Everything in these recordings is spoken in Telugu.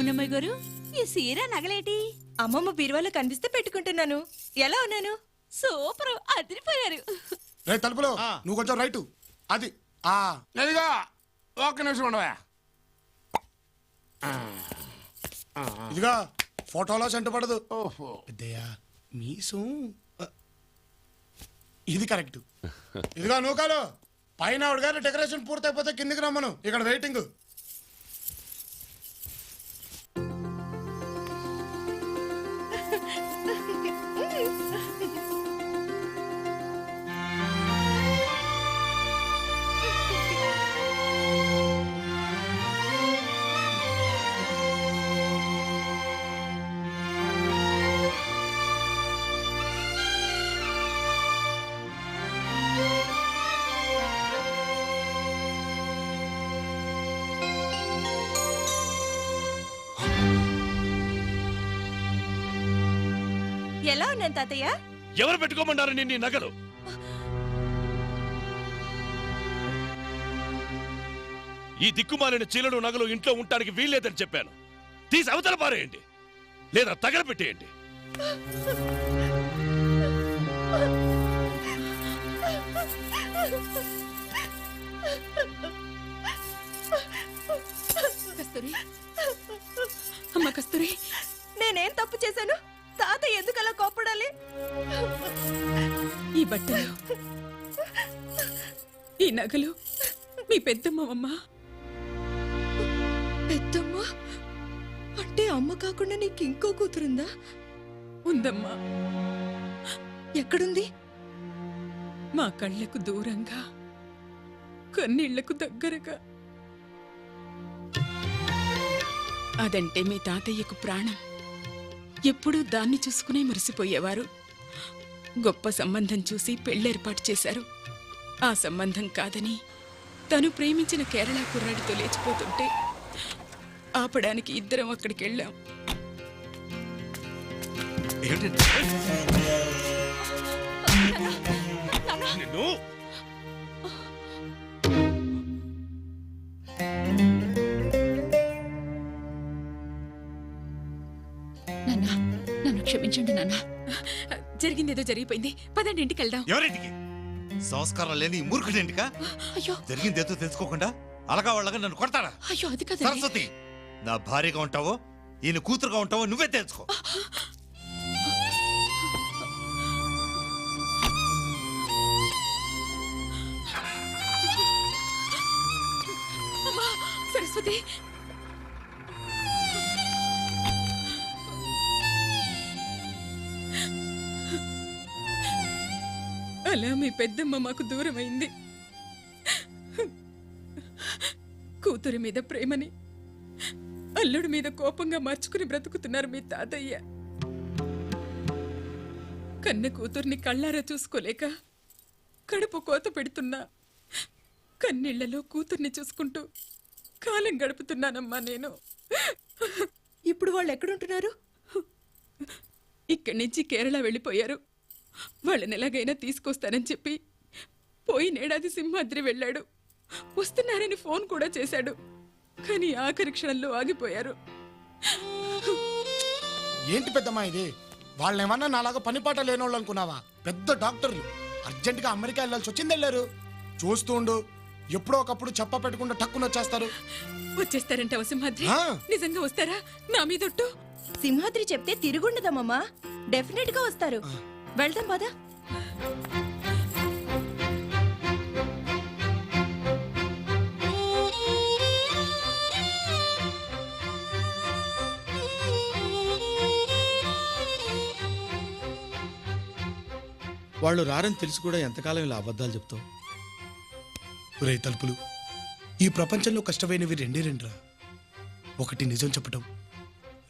అవునమ్మాయి గారు, ఈ సీర నగలేటి? అమ్మమ్మ బీరువాలో కనిపిస్తే పెట్టుకుంటున్నాను. ఎలా ఉన్నాను? సూపర్, అదిరిపోయారు. రే తలుపులో నువ్వు కొంచెం రైటు. అది ఇదిగో ఒక్క నిమిషం ఉండవా. ఇదిగా ఫోటోలో సెంట పడదు. ఓహో, పెద్దయ్యా మీసం ఇది కరెక్ట్. ఇదిగా నూకాలు పైన ఆవిడ గారి డెకరేషన్ పూర్తయిపోతే కిందికి రమ్మను, ఇక్కడ వెయిటింగ్. ఎలా ఉన్నాను తాతయ్య? ఎవరు పెట్టుకోమన్నారు నిన్ను ఈ నగలు? ఈ దిక్కుమాలిన చీలలు నగలు ఇంట్లో ఉండటానికి వీల్లేదని చెప్పాను. తీసి అవతల పారేయండి, లేదా తగలపెట్టేయండి. కస్తూరి, అమ్మ కస్తూరి, నేనేం తప్పు చేశాను? తాతయ్య ఎందుకు అలా కోపడాలి? ఈ బట్టలు, ఈ నగలు మీ పెద్దమ్మమ్మ. పెద్దమ్మ అంటే అమ్మ కాకుండా నీకు ఇంకో కూతురుందా? ఉందమ్మా. ఎక్కడుంది? మా కళ్ళకు దూరంగా, కన్నీళ్లకు దగ్గరగా. అదంటే మీ తాతయ్యకు ప్రాణం. ఎప్పుడూ దాన్ని చూసుకునే మురిసిపోయేవారు. గొప్ప సంబంధం చూసి పెళ్ళేర్పాటు చేశారు. ఆ సంబంధం కాదని తను ప్రేమించిన కేరళ కుర్రాడితో లేచిపోతుంటే ఆపడానికి ఇద్దరం అక్కడికి వెళ్ళాం. నిన్ను నన్ను క్షమించండి నాన్న. జరిగిందేదో జరిగిపోయింది, పదండి ఇంటికి వెళ్దాం. ఎవరింటికి? సంస్కారం లేని మూర్ఖుడింటికా? అయ్యో జరిగిందేదో తెలుసుకోకుండా అలగా వాళ్ళగా నన్ను కొడతాడా? అయ్యో అది కదా. సరస్వతి, నా భార్యగా ఉంటావో ఈయన కూతురుగా ఉంటావో నువ్వే తెలుసుకో. సరస్వతి, అలా మీ పెద్దమ్మ మాకు దూరమైంది. కూతురి మీద ప్రేమని అల్లుడి మీద కోపంగా మార్చుకుని బ్రతుకుతున్నారు మీ తాతయ్య. కన్న కూతుర్ని కళ్ళారా చూసుకోలేక కడుపు కోత పెడుతున్నా కన్నీళ్లలో కూతుర్ని చూసుకుంటూ కాలం గడుపుతున్నానమ్మా నేను. ఇప్పుడు వాళ్ళు ఎక్కడుంటున్నారు? ఇక్కడి నుంచి కేరళ వెళ్ళిపోయారు. వాళ్ళని ఎలాగైనా తీసుకొస్తానని చెప్పి పోయినేడాది సింహాద్రి వెళ్ళాడు. వస్తున్నారని ఫోన్ కూడా చేశాడు. కానీ ఆఖరి క్షణంలో ఆగిపోయారు. ఏంటి పెద్దమ్మా ఇది? వాళ్ళేమన్నా నాలాగా పనిపాట లేనోళ్ళు అనుకున్నావా? పెద్ద డాక్టర్లు అర్జెంటుగా అమెరికా వెళ్ళాల్సి వచ్చింది, వెళ్ళారు. చూస్తూ ఉండు, ఎప్పుడో ఒకప్పుడు చెప్ప పెట్టకుండా టక్కున వచ్చేస్తారు. వచ్చేస్తారంటావా సింహాద్రి? నిజంగా వస్తారా? నా మీదొట్టు. సింహాద్రి చెప్తే తిరుగుండదమ్మా. డెఫినెట్ గా వస్తారు. వెళ్దాం పదా. వాళ్ళు రారని తెలిసి కూడా ఎంతకాలం ఇలా అబద్ధాలు చెప్తావు? రే తలుపులు, ఈ ప్రపంచంలో కష్టమైనవి రెండే రెండురా. ఒకటి నిజం చెప్పటం,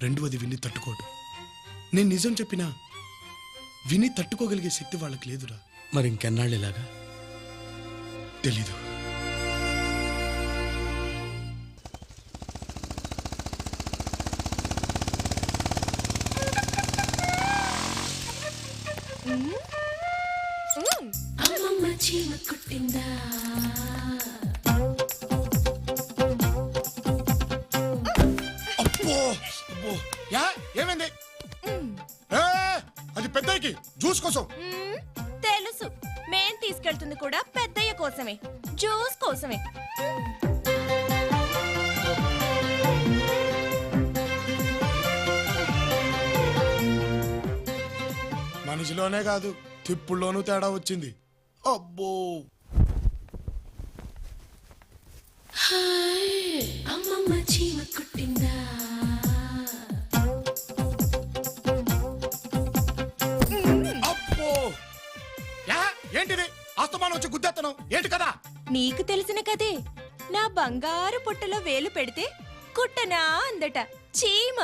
రెండవది విని తట్టుకోవటం. నేను నిజం చెప్పినా విని తట్టుకోగలిగే శక్తి వాళ్ళకి లేదురా. మరి ఇంకెన్నాళ్ళు ఇలాగా? తెలీదు. అమ్మమ్మ చీమ కుట్టిందా? అబ్బో ఏమైంది ఏ, అది పెద్దయ్యకి జ్యూస్ కోసం. మ్మ్, తెలుసు మేం తీసుకెళ్తుంది కూడా పెద్దయ్య కోసమే, జ్యూస్ కోసమే. మనిషిలోనే కాదు తిప్పుల్లోనూ తేడా వచ్చింది. అబ్బో హాయ్ అమ్మమ్మ చీమ కుట్టిందా అబ్బో యా, ఏంటిది అస్తమానం వచ్చి గుద్దెత్తను ఏంటి కదా? నీకు తెలిసిన కదే, నా బంగారు పుట్టలో వేలు పెడితే కుట్టనా అందట చీమ.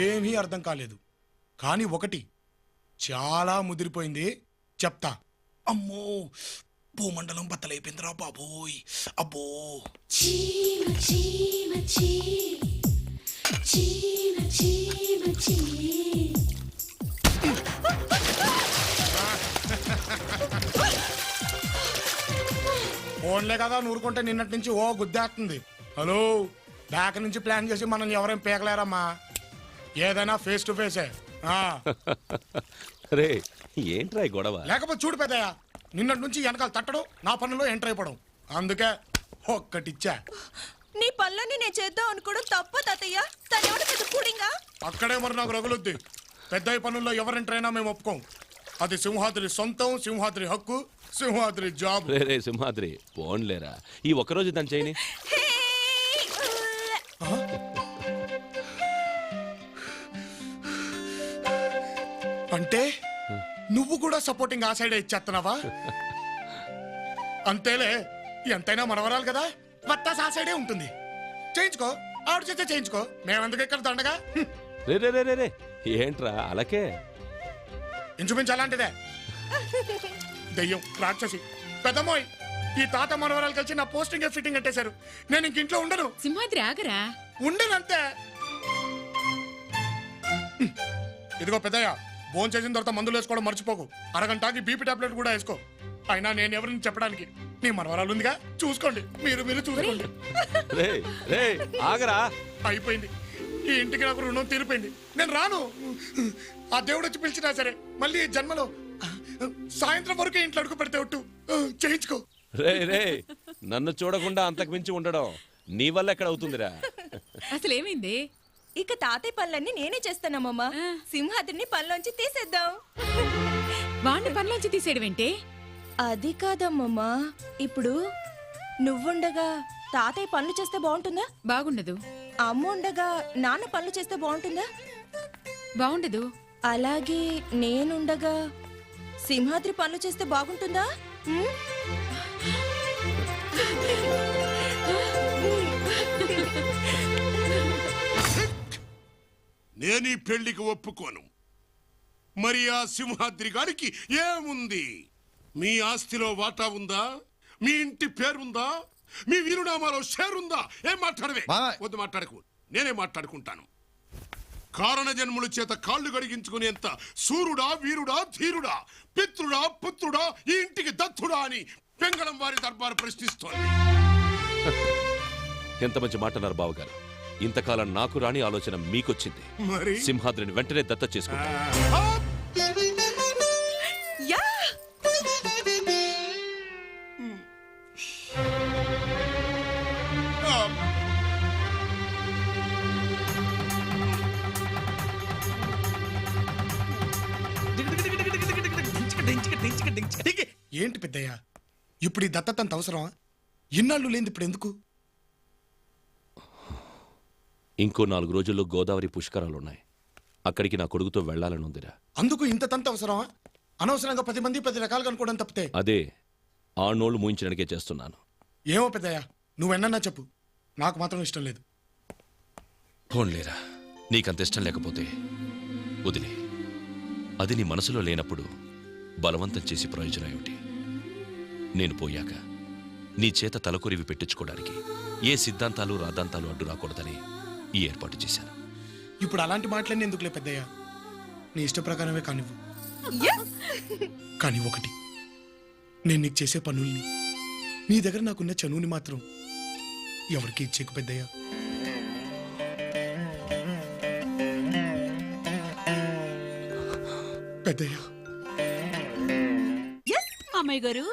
ఏమీ అర్థం కాలేదు. కానీ ఒకటి చాలా ముదిరిపోయింది చెప్తా. అమ్మో భూమండలం బద్దలైపోయిందిరా బాబోయ్. అబ్బో చీమ చీమ చీ చీమ చీమ చీ ఫోన్లే కదా నూరుకుంటే నిన్నటి నుంచి ఓ గుద్దేస్తుంది. హలో బ్యాక్ నుంచి ప్లాన్ చేసి మనం ఎవరేం పీకలేరమ్మా. ఏదైనా ఫేస్ టు ఫేసే. రే ఏంట్రా ఈ గొడవ? లేకపోతే చూడు పెద్దయ్య, నిన్నటి నుంచి వెనకాల తట్టడం, నా పనుల్లో ఎంటర్ అయిపోవడం. అందుకే ఒక్కటిచ్చా. నీ పనులన్నీ నేను చేద్దాం అనుకోవడం తప్ప తాతయ్య. తనెవడు పెద్ద కూడింగా? అక్కడే మరి నాకు రగులుద్ది. పెద్దయ్య పనుల్లో ఎవరు ఎంటర్ అయినా మేము ఒప్పుకోం. అది సింహాద్రి సొంతం, సింహాద్రి హక్కు, సింహాద్రి జాబ్. రే సింహాద్రి పోన్లేరా, ఈ ఒక్కరోజు దాని చేయని. హే! అంటే నువ్వు కూడా సపోర్టింగ్ ఆ సైడే ఇచ్చేస్తున్నావా? అంతేలే, ఎంతైనా మనవరాలు కదా, వత్తాస్ ఆ సైడే ఉంటుంది. చేయించుకో, ఆవిడ చేస్తే చేయించుకో, మేమెందుకు ఇక్కడ దండగా. రే రే రే రే రే ఏంట్రా అలాకే? ఇంచుమించు అలాంటిదే. దెయ్యం రాక్షసి పెద్దమ్మోయ్, ఈ తాత మనవరాలు కలిసి నా పోస్టింగ్ ఫిట్టింగ్ కట్టేశారు. నేను ఇంక ఇంట్లో ఉండను. సింహాద్రి ఆగరా. ఉండనంతే. ఇదిగో పెద్దయ్య, భోజనం చేసిన తర్వాత మందులు వేసుకోవడం మర్చిపోకు. అరగంటకి బీపీ టాబ్లెట్ కూడా వేసుకో. అయినా నేను ఎవరిని చెప్పడానికి, నీ మనవరాలు ఉందిగా, చూసుకోండి. మీరు చూసుకోండి. రే రే ఆగరా. అయిపోయింది, ఈ ఇంటికి నాకు రుణం తీరిపోయింది. నేను రాను. ఆ దేవుడు వచ్చి పిలిచినా సరే మళ్ళీ ఈ జన్మలో సాయంత్రం వరకే ఇంట్లో అడుగు పెడితే ఒట్టు చేయించుకో. రే రే నన్ను చూడకుండా అంతకు మించి ఉండడం నీ వల్ల ఎక్కడ అవుతుందిరా? అసలేమైంది? ఇక తాతయ్య పనులన్నీ నేనే చేస్తానమ్మా. సింహాద్రిని పనిలోంచి తీసేద్దాం. వాణ్ణి పనిలోంచి తీసేయడమేంటే? అది కాదమ్మమ్మా, ఇప్పుడు నువ్వుండగా తాతయ్య పనులు చేస్తే బాగుంటుందా? బాగుండదు. అమ్మ ఉండగా నాన్న పనులు చేస్తే బాగుంటుందా? బాగుండదు. అలాగే నేనుండగా సింహాద్రి పనులు చేస్తే బాగుంటుందా? ఉమ్? నేను ఈ పెళ్లికి ఒప్పుకోను. మరి ఆ సింహాద్రి గారికి ఏముంది? మీ ఆస్తిలో వాటా ఉందా? మీ ఇంటి పేరుందా? మీ వీరునామాలో షేరుందా? ఏం మాట్లాడవే? వద్దు మాట్లాడకు, నేనే మాట్లాడుకుంటాను. కారణ జన్ముల చేత కాళ్ళు గడిగించుకునేంత సూర్యుడా, వీరుడా, ధీరుడా, పిత్రుడా, పుత్రుడా, ఈ ఇంటికి దత్తుడా అని పెంగళం వారి దర్బారు ప్రశ్నిస్తోంది. ఎంత మంచి మాట అన్నారు బావగారు. ఇంతకాలం నాకు రాని ఆలోచన మీకొచ్చింది. మరి సింహాద్రిని వెంటనే దత్త చేసుకుంటా. ఆ! యా! ఏంటి పెద్దయ్య, ఇప్పుడు ఈ దత్తతంత అవసరమా? ఇన్నాళ్ళు లేని ఇప్పుడు ఎందుకు? ఇంకో 4 రోజుల్లో గోదావరి పుష్కరాలున్నాయి. అక్కడికి నా కొడుకుతో వెళ్లాలని ఉందిరా. అందుకు ఇంత తంత అవసరమా? అనవసరంగా 10 మంది 10 రకాలుగా అనుకోవడం తప్పితే. అదే ఆ నోళ్లు మూయించడానికే చేస్తున్నాను. ఏమో పెద్దయ్య, నువ్వెన్నా చెప్పు, నాకు మాత్రం ఇష్టం లేదు. పోన్లేరా, నీకంత ఇష్టం లేకపోతే వదిలే. అది నీ మనసులో లేనప్పుడు బలవంతం చేసి ప్రయోజనం ఏమిటి? నేను పోయాక నీ చేత తలకొరివి పెట్టించుకోవడానికి ఏ సిద్ధాంతాలు రాద్ధాంతాలు అడ్డు రాకూడదని ఈ ఏర్పాటు చేశాను. ఇప్పుడు అలాంటి మాటలన్నీ ఎందుకులే పెద్దయ్య, నీ ఇష్ట ప్రకారమే కానివ్వు. కానీ ఒకటి, నేను నీకు చేసే పనుల్ని, నీ దగ్గర నాకున్న చనువుని మాత్రం ఎవరికి ఇచ్చేకు పెద్దయ్య. పెద్దయ్య అమ్మాయి గారు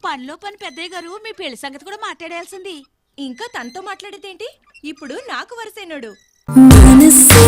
పనిలో పని పెద్దయ్య గారు మీ పెళ్లి సంగతి కూడా మాట్లాడాల్సింది. ఇంకా తనతో మాట్లాడేదేంటి? ఇప్పుడు నాకు వరసైనడు. మనసే